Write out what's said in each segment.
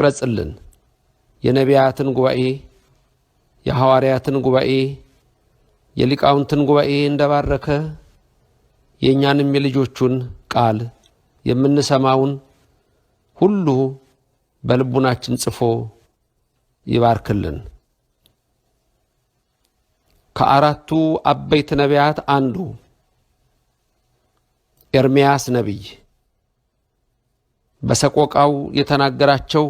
ቅረጽልን። የነቢያትን ጉባኤ፣ የሐዋርያትን ጉባኤ፣ የሊቃውንትን ጉባኤ እንደባረከ የእኛንም የልጆቹን ቃል የምንሰማውን ሁሉ በልቡናችን ጽፎ ይባርክልን። ከአራቱ አበይት ነቢያት አንዱ ኤርምያስ ነቢይ በሰቆቃው የተናገራቸው፣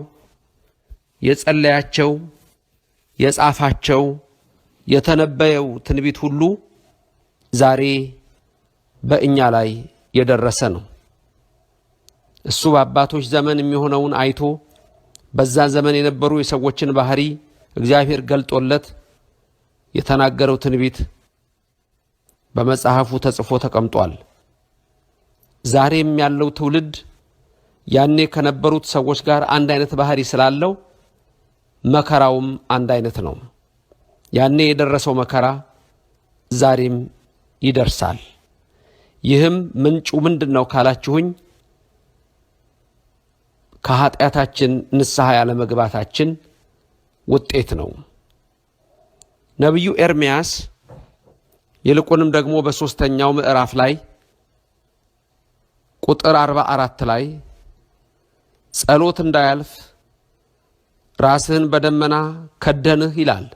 የጸለያቸው፣ የጻፋቸው፣ የተነበየው ትንቢት ሁሉ ዛሬ በእኛ ላይ የደረሰ ነው። እሱ በአባቶች ዘመን የሚሆነውን አይቶ በዛ ዘመን የነበሩ የሰዎችን ባህሪ እግዚአብሔር ገልጦለት የተናገረው ትንቢት በመጽሐፉ ተጽፎ ተቀምጧል። ዛሬም ያለው ትውልድ ያኔ ከነበሩት ሰዎች ጋር አንድ አይነት ባህሪ ስላለው መከራውም አንድ አይነት ነው። ያኔ የደረሰው መከራ ዛሬም ይደርሳል። ይህም ምንጩ ምንድነው ካላችሁኝ ከኃጢአታችን ንስሐ ያለ መግባታችን ውጤት ነው። ነቢዩ ኤርምያስ ይልቁንም ደግሞ በሶስተኛው ምዕራፍ ላይ ቁጥር 44 ላይ ጸሎት እንዳያልፍ ራስህን በደመና ከደንህ ይላል።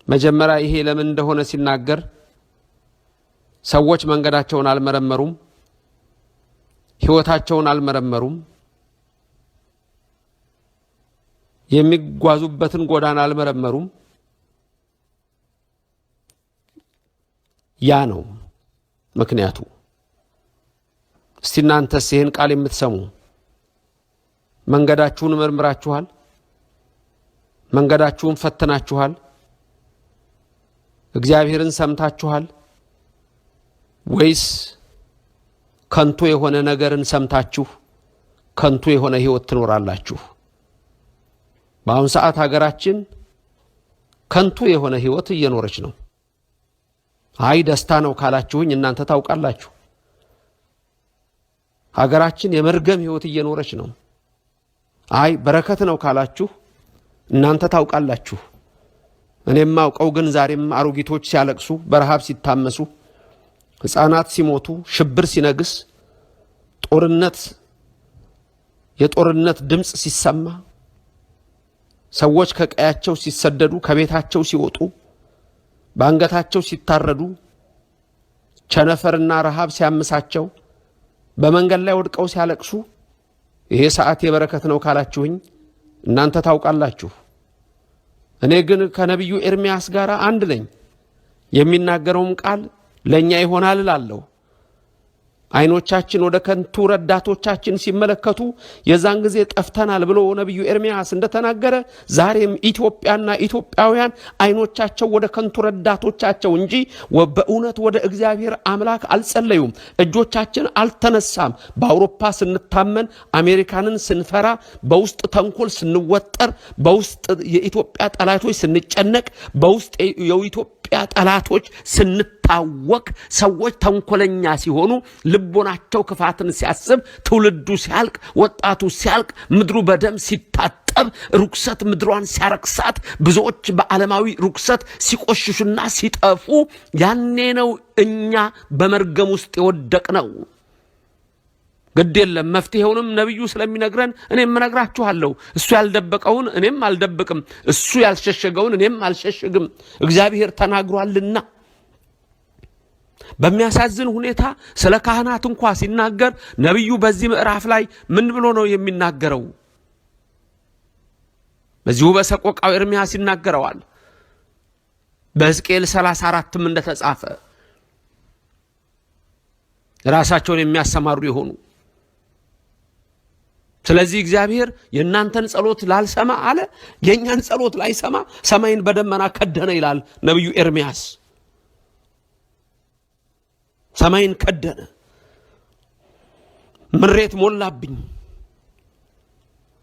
መጀመሪያ ይሄ ለምን እንደሆነ ሲናገር ሰዎች መንገዳቸውን አልመረመሩም፣ ሕይወታቸውን አልመረመሩም፣ የሚጓዙበትን ጎዳና አልመረመሩም። ያ ነው ምክንያቱ። እስቲ እናንተስ ይህን ቃል የምትሰሙ መንገዳችሁን መርምራችኋል? መንገዳችሁን ፈትናችኋል? እግዚአብሔርን ሰምታችኋል? ወይስ ከንቱ የሆነ ነገርን ሰምታችሁ ከንቱ የሆነ ሕይወት ትኖራላችሁ? በአሁን ሰዓት ሀገራችን ከንቱ የሆነ ሕይወት እየኖረች ነው። አይ ደስታ ነው ካላችሁኝ እናንተ ታውቃላችሁ። ሀገራችን የመርገም ሕይወት እየኖረች ነው። አይ በረከት ነው ካላችሁ እናንተ ታውቃላችሁ። እኔም አውቀው ግን ዛሬም አሮጊቶች ሲያለቅሱ፣ በረሃብ ሲታመሱ፣ ሕፃናት ሲሞቱ፣ ሽብር ሲነግስ፣ የጦርነት ድምፅ ሲሰማ፣ ሰዎች ከቀያቸው ሲሰደዱ፣ ከቤታቸው ሲወጡ፣ በአንገታቸው ሲታረዱ፣ ቸነፈርና ረሃብ ሲያምሳቸው፣ በመንገድ ላይ ወድቀው ሲያለቅሱ ይሄ ሰዓት የበረከት ነው ካላችሁኝ እናንተ ታውቃላችሁ። እኔ ግን ከነቢዩ ኤርምያስ ጋር አንድ ነኝ። የሚናገረውም ቃል ለኛ ይሆናል እላለሁ። አይኖቻችን ወደ ከንቱ ረዳቶቻችን ሲመለከቱ የዛን ጊዜ ጠፍተናል ብሎ ነቢዩ ኤርምያስ እንደተናገረ ዛሬም ኢትዮጵያና ኢትዮጵያውያን አይኖቻቸው ወደ ከንቱ ረዳቶቻቸው እንጂ በእውነት ወደ እግዚአብሔር አምላክ አልጸለዩም። እጆቻችን አልተነሳም። በአውሮፓ ስንታመን፣ አሜሪካንን ስንፈራ፣ በውስጥ ተንኮል ስንወጠር፣ በውስጥ የኢትዮጵያ ጠላቶች ስንጨነቅ፣ በውስጥ የኢትዮጵያ ጠላቶች ስንታወክ፣ ሰዎች ተንኮለኛ ሲሆኑ፣ ልቦናቸው ክፋትን ሲያስብ፣ ትውልዱ ሲያልቅ፣ ወጣቱ ሲያልቅ፣ ምድሩ በደም ሲታጠብ፣ ርኩሰት ምድሯን ሲያረክሳት፣ ብዙዎች በዓለማዊ ርኩሰት ሲቆሽሹና ሲጠፉ ያኔ ነው እኛ በመርገም ውስጥ የወደቅነው። ግድ የለም መፍትሄውንም ነብዩ ስለሚነግረን እኔም እነግራችኋለሁ። እሱ ያልደበቀውን እኔም አልደብቅም፣ እሱ ያልሸሸገውን እኔም አልሸሽግም። እግዚአብሔር ተናግሯልና። በሚያሳዝን ሁኔታ ስለ ካህናት እንኳን ሲናገር ነብዩ በዚህ ምዕራፍ ላይ ምን ብሎ ነው የሚናገረው? በዚሁ በሰቆቃው ኤርምያስ ይናገረዋል። በሕዝቅኤል 34ም እንደተጻፈ ራሳቸውን የሚያሰማሩ የሆኑ ስለዚህ እግዚአብሔር የእናንተን ጸሎት ላልሰማ አለ፣ የእኛን ጸሎት ላይሰማ ሰማይን በደመና ከደነ ይላል ነብዩ ኤርምያስ። ሰማይን ከደነ፣ ምሬት ሞላብኝ፣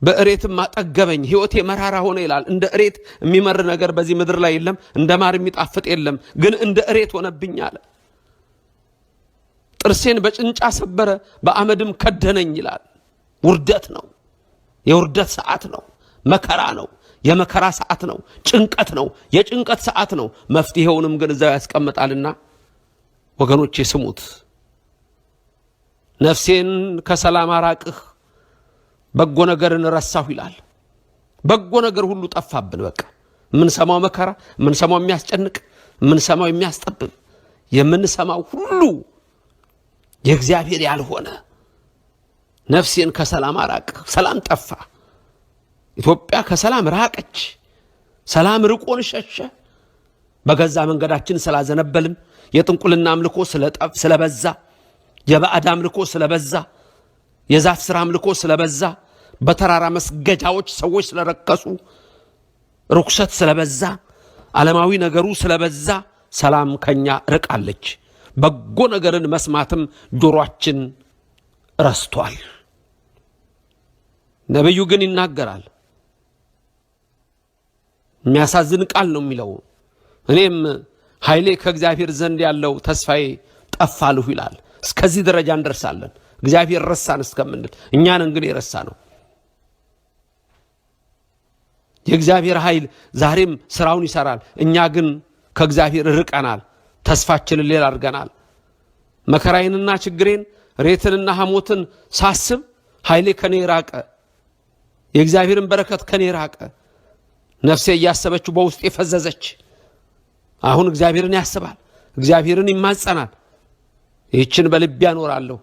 በእሬትም አጠገበኝ፣ ሕይወቴ መራራ ሆነ ይላል። እንደ እሬት የሚመር ነገር በዚህ ምድር ላይ የለም፣ እንደ ማር የሚጣፍጥ የለም፣ ግን እንደ እሬት ሆነብኝ አለ። ጥርሴን በጭንጫ ሰበረ፣ በአመድም ከደነኝ ይላል። ውርደት ነው። የውርደት ሰዓት ነው። መከራ ነው። የመከራ ሰዓት ነው። ጭንቀት ነው። የጭንቀት ሰዓት ነው። መፍትሄውንም ግን እዛው ያስቀምጣልና ወገኖቼ ስሙት። ነፍሴን ከሰላም አራቅህ በጎ ነገርን ረሳሁ ይላል። በጎ ነገር ሁሉ ጠፋብን። በቃ የምንሰማው መከራ፣ የምንሰማው የሚያስጨንቅ፣ የምንሰማው የሚያስጠብብ፣ የምንሰማው ሁሉ የእግዚአብሔር ያልሆነ ነፍሴን ከሰላም አራቅህ። ሰላም ጠፋ። ኢትዮጵያ ከሰላም ራቀች። ሰላም ርቆን ሸሸ። በገዛ መንገዳችን ስላዘነበልን፣ የጥንቁልና አምልኮ ስለበዛ፣ የባዕድ አምልኮ ስለበዛ፣ የዛፍ ስራ አምልኮ ስለበዛ፣ በተራራ መስገጃዎች ሰዎች ስለረከሱ፣ ርኩሰት ስለበዛ፣ ዓለማዊ ነገሩ ስለበዛ ሰላም ከኛ ርቃለች። በጎ ነገርን መስማትም ጆሮአችን ረስቷል። ነብዩ ግን ይናገራል። የሚያሳዝን ቃል ነው የሚለው። እኔም ኃይሌ ከእግዚአብሔር ዘንድ ያለው ተስፋዬ ጠፋልሁ ይላል። እስከዚህ ደረጃ እንደርሳለን። እግዚአብሔር ረሳን እስከምንል እኛን ግን የረሳ ነው። የእግዚአብሔር ኃይል ዛሬም ስራውን ይሰራል። እኛ ግን ከእግዚአብሔር ርቀናል። ተስፋችንን ሌላ አድርገናል። መከራዬንና ችግሬን ሬትንና ሐሞትን ሳስብ ኃይሌ ከኔ ራቀ። የእግዚአብሔርን በረከት ከኔ ራቀ። ነፍሴ እያሰበችው በውስጤ ፈዘዘች። አሁን እግዚአብሔርን ያስባል፣ እግዚአብሔርን ይማጸናል። ይህችን በልቤ ያኖራለሁ፣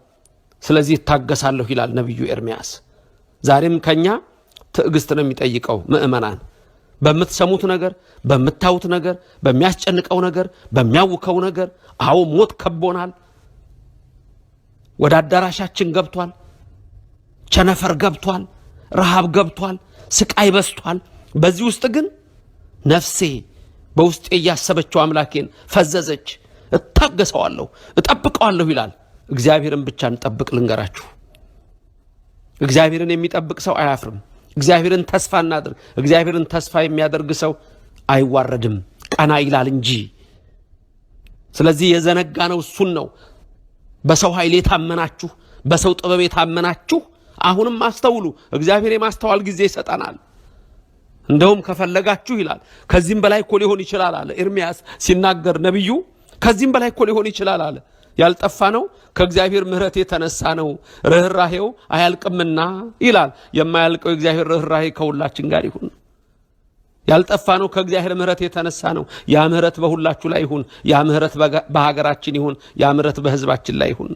ስለዚህ ይታገሳለሁ ይላል ነቢዩ ኤርምያስ። ዛሬም ከኛ ትዕግስት ነው የሚጠይቀው። ምእመናን በምትሰሙት ነገር፣ በምታዩት ነገር፣ በሚያስጨንቀው ነገር፣ በሚያውከው ነገር፣ አዎ ሞት ከቦናል። ወደ አዳራሻችን ገብቷል። ቸነፈር ገብቷል። ረሃብ ገብቷል። ስቃይ በስቷል። በዚህ ውስጥ ግን ነፍሴ በውስጤ እያሰበችው አምላኬን ፈዘዘች። እታገሰዋለሁ፣ እጠብቀዋለሁ ይላል። እግዚአብሔርን ብቻ እንጠብቅ። ልንገራችሁ፣ እግዚአብሔርን የሚጠብቅ ሰው አያፍርም። እግዚአብሔርን ተስፋ እናድርግ። እግዚአብሔርን ተስፋ የሚያደርግ ሰው አይዋረድም፣ ቀና ይላል እንጂ። ስለዚህ የዘነጋነው እሱን ነው። በሰው ኃይል የታመናችሁ፣ በሰው ጥበብ የታመናችሁ አሁንም አስተውሉ። እግዚአብሔር የማስተዋል ጊዜ ይሰጠናል። እንደውም ከፈለጋችሁ ይላል ከዚህም በላይ እኮ ሊሆን ይችላል አለ ኤርምያስ ሲናገር ነብዩ። ከዚህም በላይ እኮ ሊሆን ይችላል አለ። ያልጠፋ ነው ከእግዚአብሔር ምሕረት የተነሳ ነው፣ ርኅራሄው አያልቅምና ይላል። የማያልቀው የእግዚአብሔር ርኅራሄ ከሁላችን ጋር ይሁን። ያልጠፋ ነው ከእግዚአብሔር ምሕረት የተነሳ ነው። ያ ምሕረት በሁላችሁ ላይ ይሁን። ያ ምሕረት በሀገራችን ይሁን። ያ ምሕረት በሕዝባችን ላይ ይሁን።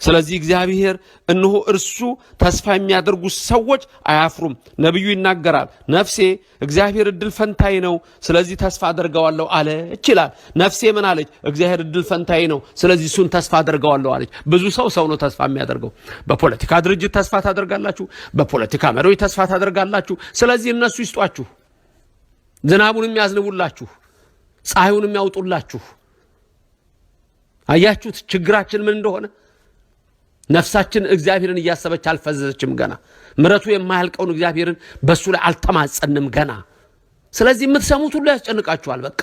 ስለዚህ እግዚአብሔር እነሆ እርሱ ተስፋ የሚያደርጉ ሰዎች አያፍሩም። ነብዩ ይናገራል። ነፍሴ እግዚአብሔር እድል ፈንታዬ ነው፣ ስለዚህ ተስፋ አደርገዋለሁ አለች ይላል። ነፍሴ ምን አለች? እግዚአብሔር እድል ፈንታዬ ነው፣ ስለዚህ እሱን ተስፋ አደርገዋለሁ አለች። ብዙ ሰው ነው ተስፋ የሚያደርገው። በፖለቲካ ድርጅት ተስፋ ታደርጋላችሁ፣ በፖለቲካ መሪዎች ተስፋ ታደርጋላችሁ። ስለዚህ እነሱ ይስጧችሁ፣ ዝናቡንም ያዝንቡላችሁ፣ ፀሐዩንም ያውጡላችሁ። አያችሁት ችግራችን ምን እንደሆነ? ነፍሳችን እግዚአብሔርን እያሰበች አልፈዘዘችም ገና። ምሕረቱ የማያልቀውን እግዚአብሔርን በሱ ላይ አልተማጸንም ገና። ስለዚህ የምትሰሙት ሁሉ ያስጨንቃችኋል። በቃ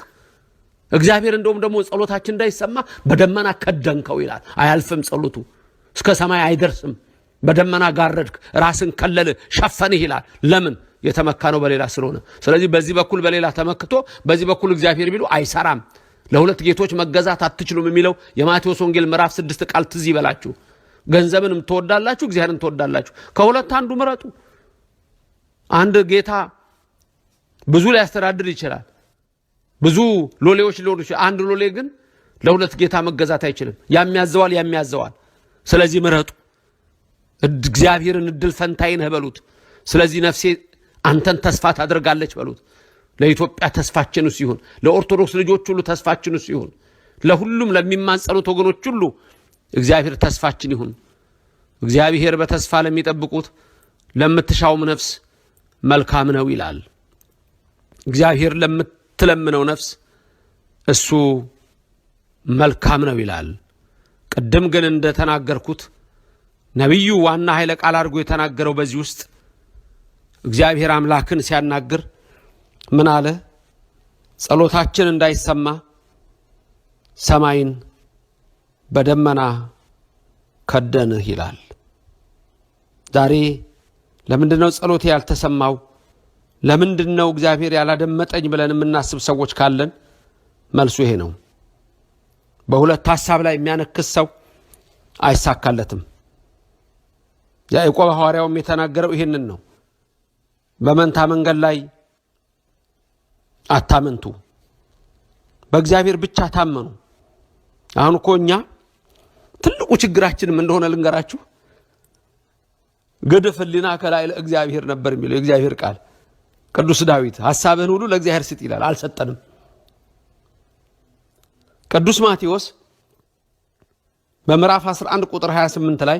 እግዚአብሔር እንደውም ደግሞ ጸሎታችን እንዳይሰማ በደመና ከደንከው ይላል። አያልፍም ጸሎቱ፣ እስከ ሰማይ አይደርስም። በደመና ጋረድክ፣ ራስን ከለል፣ ሸፈንህ ይላል። ለምን? የተመካነው በሌላ ስለሆነ። ስለዚህ በዚህ በኩል በሌላ ተመክቶ በዚህ በኩል እግዚአብሔር ቢሉ አይሰራም። ለሁለት ጌቶች መገዛት አትችሉም የሚለው የማቴዎስ ወንጌል ምዕራፍ 6 ቃል ትዝ ይበላችሁ። ገንዘብንም ትወዳላችሁ፣ እግዚአብሔርን ትወዳላችሁ። ከሁለት አንዱ ምረጡ። አንድ ጌታ ብዙ ሊያስተዳድር ይችላል። ብዙ ሎሌዎች ሊኖሩ ይችላል። አንድ ሎሌ ግን ለሁለት ጌታ መገዛት አይችልም። ያሚያዘዋል። ስለዚህ ምረጡ። እግዚአብሔርን እድል ፈንታዬ ነህ በሉት። ስለዚህ ነፍሴ አንተን ተስፋ ታደርጋለች በሉት። ለኢትዮጵያ ተስፋችንስ ይሁን። ለኦርቶዶክስ ልጆች ሁሉ ተስፋችንስ ይሁን። ለሁሉም ለሚማጸኑት ወገኖች ሁሉ እግዚአብሔር ተስፋችን ይሁን። እግዚአብሔር በተስፋ ለሚጠብቁት ለምትሻውም ነፍስ መልካም ነው ይላል። እግዚአብሔር ለምትለምነው ነፍስ እሱ መልካም ነው ይላል። ቅድም ግን እንደተናገርኩት ነብዩ ዋና ኃይለ ቃል አድርጎ የተናገረው በዚህ ውስጥ እግዚአብሔር አምላክን ሲያናግር ምን አለ? ጸሎታችን እንዳይሰማ ሰማይን በደመና ከደንህ ይላል። ዛሬ ለምንድነው ጸሎቴ ያልተሰማው? ለምንድነው እግዚአብሔር ያላደመጠኝ ብለን የምናስብ ሰዎች ካለን መልሱ ይሄ ነው። በሁለት ሐሳብ ላይ የሚያነክስ ሰው አይሳካለትም። ያዕቆብ ሐዋርያውም የተናገረው ይሄንን ነው። በመንታ መንገድ ላይ አታመንቱ፣ በእግዚአብሔር ብቻ ታመኑ። አሁን እኮ እኛ ትልቁ ችግራችንም እንደሆነ ልንገራችሁ፣ ግድፍ ሕሊና ከላይ ለእግዚአብሔር ነበር የሚለው የእግዚአብሔር ቃል። ቅዱስ ዳዊት ሐሳብህን ሁሉ ለእግዚአብሔር ስጥ ይላል፣ አልሰጠንም። ቅዱስ ማቴዎስ በምዕራፍ 11 ቁጥር 28 ላይ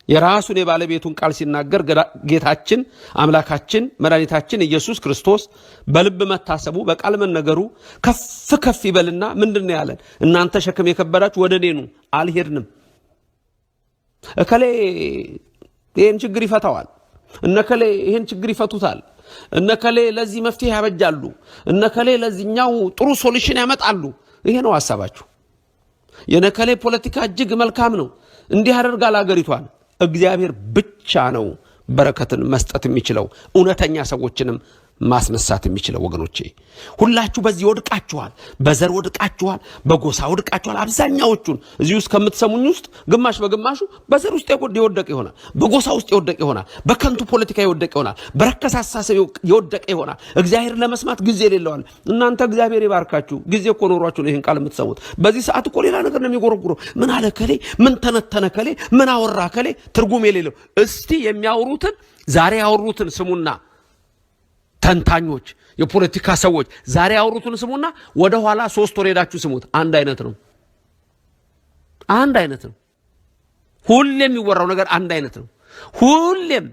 የራሱን የባለቤቱን ቃል ሲናገር ጌታችን አምላካችን መድኃኒታችን ኢየሱስ ክርስቶስ በልብ መታሰቡ በቃል መነገሩ ከፍ ከፍ ይበልና ምንድነው ያለን? እናንተ ሸክም የከበዳችሁ ወደ እኔ ኑ፣ አልሄድንም። እከሌ ይሄን ችግር ይፈታዋል፣ እነከሌ ይሄን ችግር ይፈቱታል፣ እነከሌ ለዚህ መፍትሄ ያበጃሉ፣ እነከሌ ለዚህኛው ጥሩ ሶሉሽን ያመጣሉ። ይሄ ነው ሐሳባችሁ። የነከሌ ፖለቲካ እጅግ መልካም ነው፣ እንዲህ ያደርጋል አገሪቷን። እግዚአብሔር ብቻ ነው በረከትን መስጠት የሚችለው፣ እውነተኛ ሰዎችንም ማስነሳት የሚችለው። ወገኖቼ ሁላችሁ በዚህ ወድቃችኋል፣ በዘር ወድቃችኋል፣ በጎሳ ወድቃችኋል። አብዛኛዎቹን እዚህ ውስጥ ከምትሰሙኝ ውስጥ ግማሽ በግማሹ በዘር ውስጥ የወደቀ ይሆናል፣ በጎሳ ውስጥ የወደቀ ይሆናል፣ በከንቱ ፖለቲካ የወደቀ ይሆናል፣ በረከሰ አስተሳሰብ የወደቀ ይሆናል። እግዚአብሔር ለመስማት ጊዜ የሌለዋል። እናንተ እግዚአብሔር ይባርካችሁ፣ ጊዜ እኮ ኖሯችሁ ነው ይህን ቃል የምትሰሙት። በዚህ ሰዓት እኮ ሌላ ነገር ነው የሚጎረጉረው። ምን አለ ከሌ፣ ምን ተነተነ ከሌ፣ ምን አወራ ከሌ፣ ትርጉም የሌለው። እስቲ የሚያወሩትን ዛሬ ያወሩትን ስሙና ተንታኞች፣ የፖለቲካ ሰዎች ዛሬ ያወሩትን ስሙና ወደ ኋላ 3 ወር ሄዳችሁ ስሙት። አንድ አይነት ነው። አንድ አይነት ነው። ሁሌም የሚወራው ነገር አንድ አይነት ነው። ሁሌም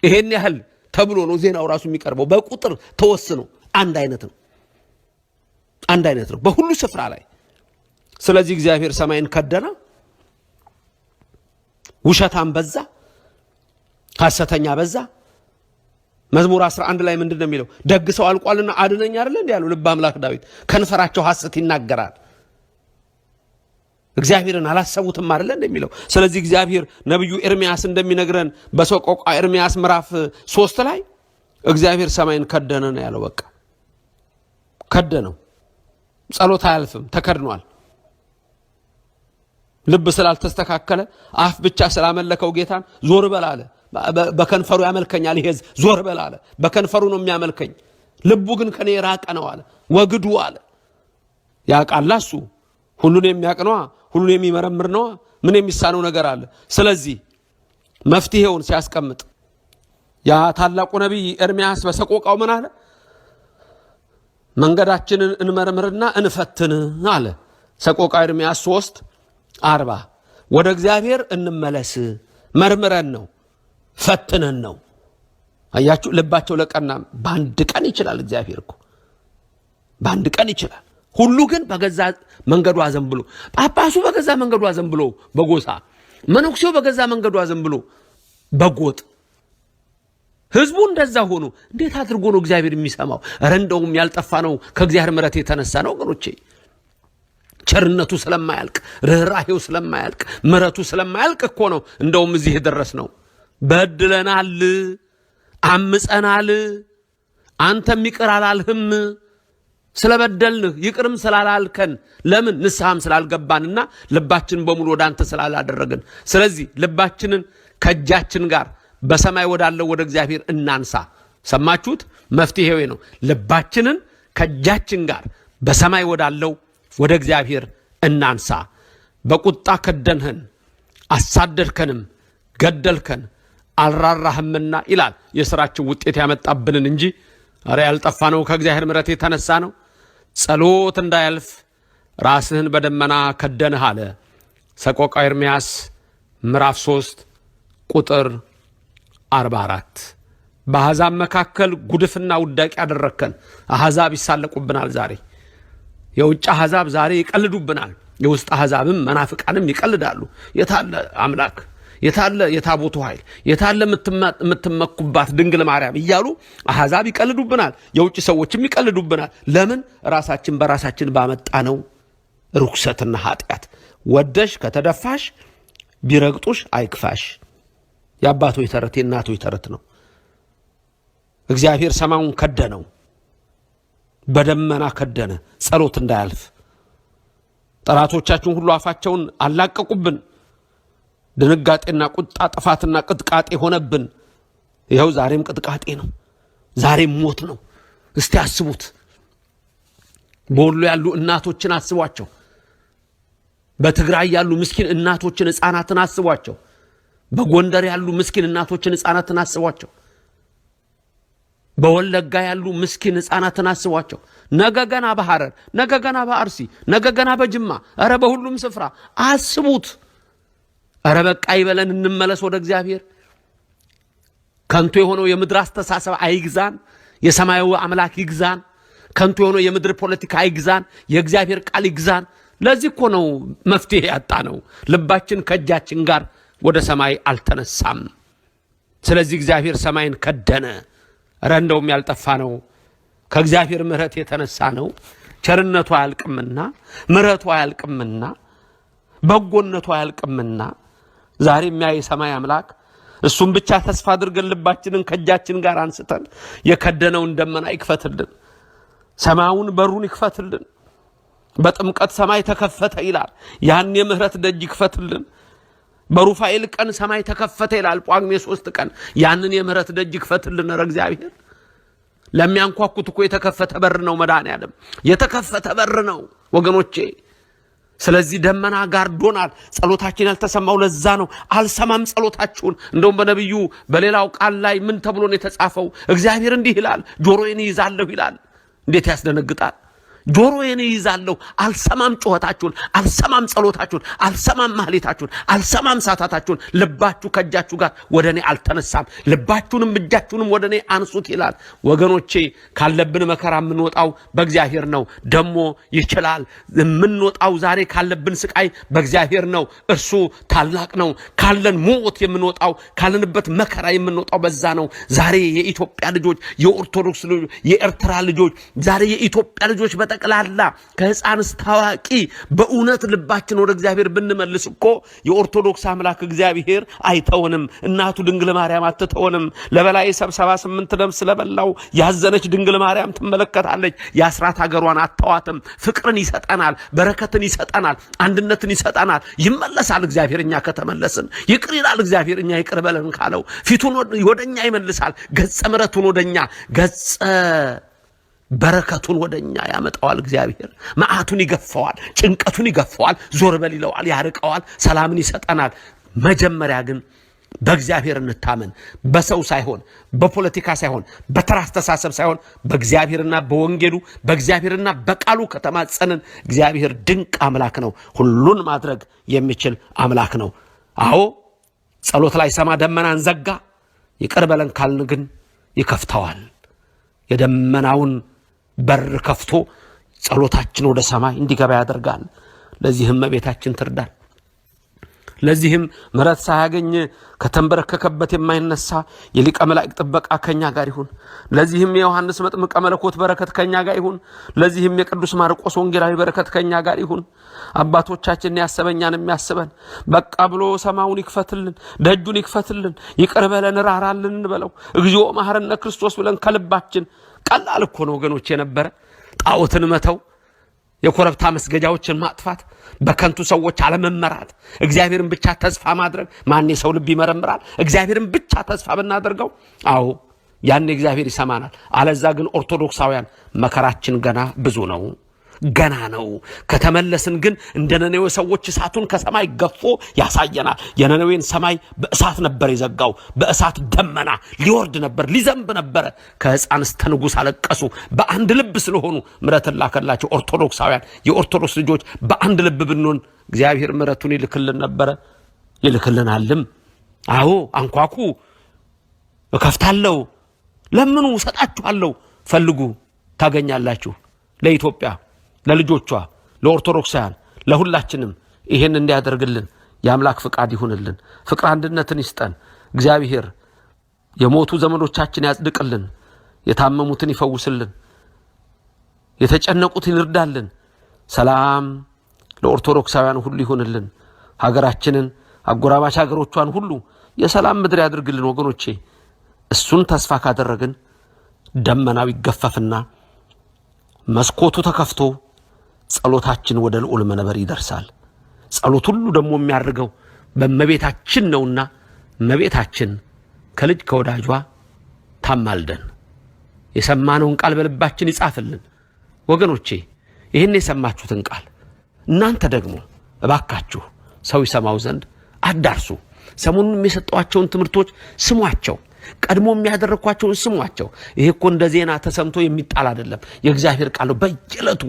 ይሄን ያህል ተብሎ ነው ዜናው ራሱ የሚቀርበው፣ በቁጥር ተወስኖ አንድ አይነት ነው። አንድ አይነት ነው በሁሉ ስፍራ ላይ። ስለዚህ እግዚአብሔር ሰማይን ከደነ፣ ውሸታም በዛ፣ ሐሰተኛ በዛ። መዝሙር 11 ላይ ምንድነው የሚለው? ደግ ሰው አልቋልና አድነኝ አይደል እንዴ ያለው ልበ አምላክ ዳዊት። ከንፈራቸው ሐሰት ይናገራል፣ እግዚአብሔርን አላሰቡትም አይደል እንዴ የሚለው። ስለዚህ እግዚአብሔር ነብዩ ኤርሚያስ እንደሚነግረን በሰቆቃ ኤርሚያስ ምዕራፍ 3 ላይ እግዚአብሔር ሰማይን ከደነ ነው ያለው። በቃ ከደነው። ጸሎት አያልፍም፣ ተከድኗል። ልብ ስላልተስተካከለ አፍ ብቻ ስላመለከው ጌታን ዞር በላለ። በከንፈሩ ያመልከኛል ይሄ ዞር በላለ። በከንፈሩ ነው የሚያመልከኝ፣ ልቡ ግን ከኔ የራቀ ነው አለ። ወግዱ አለ። ያውቃል እሱ፣ ሁሉን የሚያውቅ ነው፣ ሁሉን የሚመረምር ነው። ምን የሚሳነው ነገር አለ? ስለዚህ መፍትሄውን ሲያስቀምጥ ያ ታላቁ ነቢይ ኤርሚያስ በሰቆቃው ምን አለ? መንገዳችንን እንመርምርና እንፈትን አለ። ሰቆቃ ኤርሚያስ 3:40 ወደ እግዚአብሔር እንመለስ፣ መርምረን ነው ፈትነን ነው። አያችሁ፣ ልባቸው ለቀና በአንድ ቀን ይችላል። እግዚአብሔር እኮ በአንድ ቀን ይችላል። ሁሉ ግን በገዛ መንገዱ አዘንብሎ፣ ጳጳሱ በገዛ መንገዱ አዘንብሎ በጎሳ፣ መነኩሴው በገዛ መንገዱ አዘንብሎ በጎጥ፣ ህዝቡ እንደዛ ሆኖ እንዴት አድርጎ ነው እግዚአብሔር የሚሰማው? ኧረ እንደውም ያልጠፋ ነው ከእግዚአብሔር ምሕረት የተነሳ ነው ወገኖቼ። ቸርነቱ ስለማያልቅ፣ ርኅራኄው ስለማያልቅ፣ ምሕረቱ ስለማያልቅ እኮ ነው እንደውም እዚህ የደረስ ነው። በድለናል፣ አምፀናል፣ አንተም ይቅር አላልህም። ስለበደልንህ ይቅርም ስላላልከን፣ ለምን ንስሐም ስላልገባንና ልባችንን በሙሉ ወደ አንተ ስላላደረግን። ስለዚህ ልባችንን ከእጃችን ጋር በሰማይ ወዳለው ወደ እግዚአብሔር እናንሳ። ሰማችሁት? መፍትሄው ነው። ልባችንን ከእጃችን ጋር በሰማይ ወዳለው ወደ እግዚአብሔር እናንሳ። በቁጣ ከደንህን፣ አሳደድከንም፣ ገደልከን፣ አልራራህምና ይላል። የሥራችን ውጤት ያመጣብንን እንጂ ኧረ ያልጠፋ ነው ከእግዚአብሔር ምሕረት የተነሳ ነው። ጸሎት እንዳያልፍ ራስህን በደመና ከደንህ አለ። ሰቆቃ ኤርምያስ ምዕራፍ 3 ቁጥር 44። በአሕዛብ መካከል ጉድፍና ውዳቂ ያደረግከን። አሕዛብ ይሳለቁብናል ዛሬ። የውጭ አሕዛብ ዛሬ ይቀልዱብናል። የውስጥ አሕዛብም መናፍቃንም ይቀልዳሉ። የታለ አምላክ? የታለ የታቦቱ ኃይል? የታለ የምትመኩባት ድንግል ማርያም እያሉ አሕዛብ ይቀልዱብናል። የውጭ ሰዎችም ይቀልዱብናል። ለምን? ራሳችን በራሳችን ባመጣነው ርኩሰትና ኃጢአት። ወደሽ ከተደፋሽ ቢረግጡሽ አይክፋሽ። የአባቶች ተረት የእናቶች ተረት ነው። እግዚአብሔር ሰማዩን ከደነው፣ በደመና ከደነ፣ ጸሎት እንዳያልፍ። ጠላቶቻችን ሁሉ አፋቸውን አላቀቁብን። ድንጋጤና ቁጣ፣ ጥፋትና ቅጥቃጤ ሆነብን። ይኸው ዛሬም ቅጥቃጤ ነው፣ ዛሬም ሞት ነው። እስቲ አስቡት። በወሎ ያሉ እናቶችን አስቧቸው። በትግራይ ያሉ ምስኪን እናቶችን ሕፃናትን አስቧቸው። በጎንደር ያሉ ምስኪን እናቶችን ሕፃናትን አስቧቸው። በወለጋ ያሉ ምስኪን ሕፃናትን አስቧቸው። ነገ ገና በሐረር፣ ነገ ገና በአርሲ፣ ነገ ገና በጅማ፣ ኧረ በሁሉም ስፍራ አስቡት። ኧረ በቃ ይበለን፣ እንመለስ ወደ እግዚአብሔር። ከንቱ የሆነው የምድር አስተሳሰብ አይግዛን፣ የሰማዩ አምላክ ይግዛን። ከንቱ የሆነው የምድር ፖለቲካ አይግዛን፣ የእግዚአብሔር ቃል ይግዛን። ለዚህ እኮ ነው መፍትሄ ያጣ ነው። ልባችን ከእጃችን ጋር ወደ ሰማይ አልተነሳም። ስለዚህ እግዚአብሔር ሰማይን ከደነ። ኧረ እንደውም ያልጠፋ ነው ከእግዚአብሔር ምሕረት የተነሳ ነው። ቸርነቱ አያልቅምና፣ ምሕረቱ አያልቅምና፣ በጎነቱ አያልቅምና ዛሬ የሚያይ ሰማይ አምላክ እሱም ብቻ ተስፋ አድርገን ልባችንን ከእጃችን ጋር አንስተን የከደነውን ደመና ይክፈትልን፣ ሰማዩን በሩን ይክፈትልን። በጥምቀት ሰማይ ተከፈተ ይላል። ያን የምህረት ደጅ ይክፈትልን። በሩፋኤል ቀን ሰማይ ተከፈተ ይላል። ጳጉሜ 3 ቀን ያንን የምህረት ደጅ ይክፈትልን። ኧረ እግዚአብሔር ለሚያንኳኩት እኮ የተከፈተ በር ነው። መድኃኔዓለም የተከፈተ በር ነው ወገኖቼ። ስለዚህ ደመና ጋርዶናል። ጸሎታችን ያልተሰማው ለዛ ነው። አልሰማም ጸሎታችሁን። እንደውም በነቢዩ በሌላው ቃል ላይ ምን ተብሎ ነው የተጻፈው? እግዚአብሔር እንዲህ ይላል፣ ጆሮዬን ይይዛለሁ ይላል። እንዴት ያስደነግጣል! ጆሮዬን ይይዛለሁ፣ አልሰማም ጩኸታችሁን፣ አልሰማም ጸሎታችሁን፣ አልሰማም ማህሌታችሁን፣ አልሰማም ሳታታችሁን። ልባችሁ ከእጃችሁ ጋር ወደ እኔ አልተነሳም፣ ልባችሁንም እጃችሁንም ወደ እኔ አንሱት ይላል። ወገኖቼ ካለብን መከራ የምንወጣው በእግዚአብሔር ነው። ደግሞ ይችላል። የምንወጣው ዛሬ ካለብን ስቃይ በእግዚአብሔር ነው። እርሱ ታላቅ ነው። ካለን ሞት የምንወጣው፣ ካለንበት መከራ የምንወጣው በዛ ነው። ዛሬ የኢትዮጵያ ልጆች፣ የኦርቶዶክስ ልጆች፣ የኤርትራ ልጆች፣ ዛሬ የኢትዮጵያ ልጆች ጠቅላላ ከሕፃን እስከ አዋቂ በእውነት ልባችን ወደ እግዚአብሔር ብንመልስ እኮ የኦርቶዶክስ አምላክ እግዚአብሔር አይተውንም። እናቱ ድንግል ማርያም አትተውንም። ለበላይ 78 ነፍስ ለበላው ያዘነች ድንግል ማርያም ትመለከታለች። የአስራት ሀገሯን አተዋትም። ፍቅርን ይሰጠናል፣ በረከትን ይሰጠናል፣ አንድነትን ይሰጠናል። ይመለሳል እግዚአብሔር እኛ ከተመለስን። ይቅር ይላል እግዚአብሔር እኛ ይቅር በለን ካለው። ፊቱን ወደኛ ይመልሳል። ገጸ ምሕረቱን ወደኛ፣ ገጸ በረከቱን ወደኛ ያመጣዋል። እግዚአብሔር መዓቱን ይገፈዋል፣ ጭንቀቱን ይገፈዋል፣ ዞር በል ይለዋል፣ ያርቀዋል፣ ሰላምን ይሰጠናል። መጀመሪያ ግን በእግዚአብሔር እንታመን። በሰው ሳይሆን፣ በፖለቲካ ሳይሆን፣ በተራ አስተሳሰብ ሳይሆን በእግዚአብሔርና በወንጌሉ በእግዚአብሔርና በቃሉ ከተማጸንን እግዚአብሔር ድንቅ አምላክ ነው። ሁሉን ማድረግ የሚችል አምላክ ነው። አዎ ጸሎት ላይ ሰማ ደመናን ዘጋ። ይቅር በለን ካልን ግን ይከፍተዋል። የደመናውን በር ከፍቶ ጸሎታችን ወደ ሰማይ እንዲገባ ያደርጋል። ለዚህም እመቤታችን ትርዳን። ለዚህም ምሕረት ሳያገኝ ከተንበረከከበት የማይነሳ የሊቀ መላእክት ጥበቃ ከኛ ጋር ይሁን። ለዚህም የዮሐንስ መጥምቀ መለኮት በረከት ከኛ ጋር ይሁን። ለዚህም የቅዱስ ማርቆስ ወንጌላዊ በረከት ከኛ ጋር ይሁን። አባቶቻችን ያሰበኛን የሚያስበን በቃ ብሎ ሰማዩን ይክፈትልን፣ ደጁን ይክፈትልን፣ ይቅር በለን ራራልን እንበለው። እግዚኦ መሐረነ ክርስቶስ ብለን ከልባችን። ቀላል እኮ ነው ወገኖች የነበረ ጣዖትን መተው፣ የኮረብታ መስገጃዎችን ማጥፋት፣ በከንቱ ሰዎች አለመመራት፣ እግዚአብሔርን ብቻ ተስፋ ማድረግ። ማን የሰው ልብ ይመረምራል? እግዚአብሔርን ብቻ ተስፋ ብናደርገው፣ አዎ ያን እግዚአብሔር ይሰማናል። አለዛ ግን ኦርቶዶክሳውያን መከራችን ገና ብዙ ነው፣ ገና ነው። ከተመለስን ግን እንደ ነነዌ ሰዎች እሳቱን ከሰማይ ገፎ ያሳየናል። የነነዌን ሰማይ በእሳት ነበር የዘጋው። በእሳት ደመና ሊወርድ ነበር፣ ሊዘንብ ነበረ። ከሕፃን እስከ ንጉሥ አለቀሱ። በአንድ ልብ ስለሆኑ ምሕረትን ላከላቸው። ኦርቶዶክሳውያን የኦርቶዶክስ ልጆች በአንድ ልብ ብንሆን እግዚአብሔር ምሕረቱን ይልክልን ነበረ፣ ይልክልናልም። አዎ አንኳኩ እከፍታለሁ፣ ለምኑ እሰጣችኋለሁ፣ ፈልጉ ታገኛላችሁ። ለኢትዮጵያ፣ ለልጆቿ፣ ለኦርቶዶክሳውያን፣ ለሁላችንም ይሄን እንዲያደርግልን የአምላክ ፍቃድ ይሁንልን። ፍቅር አንድነትን ይስጠን። እግዚአብሔር የሞቱ ዘመዶቻችን ያጽድቅልን፣ የታመሙትን ይፈውስልን፣ የተጨነቁትን ይርዳልን። ሰላም ለኦርቶዶክሳውያን ሁሉ ይሁንልን። ሀገራችንን፣ አጎራባች ሀገሮቿን ሁሉ የሰላም ምድር ያድርግልን ወገኖቼ። እሱን ተስፋ ካደረግን ደመናው ይገፈፍና መስኮቱ ተከፍቶ ጸሎታችን ወደ ልዑል መንበር ይደርሳል። ጸሎት ሁሉ ደግሞ የሚያርገው በእመቤታችን ነውና እመቤታችን ከልጅ ከወዳጇ ታማልደን። የሰማነውን ቃል በልባችን ይጻፍልን ወገኖቼ። ይህን የሰማችሁትን ቃል እናንተ ደግሞ እባካችሁ ሰው ይሰማው ዘንድ አዳርሱ። ሰሞኑን የሰጧቸውን ትምህርቶች ስሟቸው፣ ቀድሞ የሚያደርኳቸውን ስሟቸው። ይሄ እኮ እንደ ዜና ተሰምቶ የሚጣል አይደለም። የእግዚአብሔር ቃል ነው። በየዕለቱ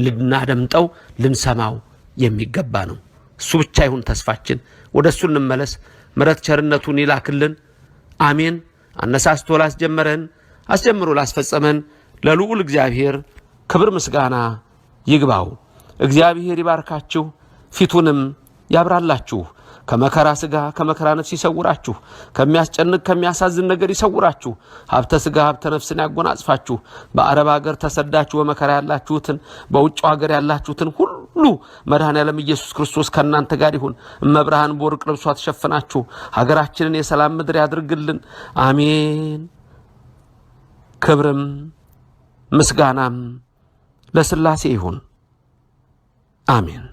ልናደምጠው ልንሰማው የሚገባ ነው። እሱ ብቻ ይሁን ተስፋችን። ወደ እሱ እንመለስ። ምሕረት ቸርነቱን ይላክልን። አሜን። አነሳስቶ ላስጀመረን አስጀምሮ ላስፈጸመን ለልዑል እግዚአብሔር ክብር ምስጋና ይግባው። እግዚአብሔር ይባርካችሁ፣ ፊቱንም ያብራላችሁ፣ ከመከራ ሥጋ ከመከራ ነፍስ ይሰውራችሁ፣ ከሚያስጨንቅ ከሚያሳዝን ነገር ይሰውራችሁ፣ ሀብተ ሥጋ ሀብተ ነፍስን ያጎናጽፋችሁ። በአረብ ሀገር ተሰዳችሁ በመከራ ያላችሁትን፣ በውጭ ሀገር ያላችሁትን ሁሉ መድኃኔዓለም ኢየሱስ ክርስቶስ ከእናንተ ጋር ይሁን። እመብርሃን በወርቅ ልብሷ ተሸፍናችሁ ሀገራችንን የሰላም ምድር ያድርግልን። አሜን። ክብርም ምስጋናም ለሥላሴ ይሁን። አሜን።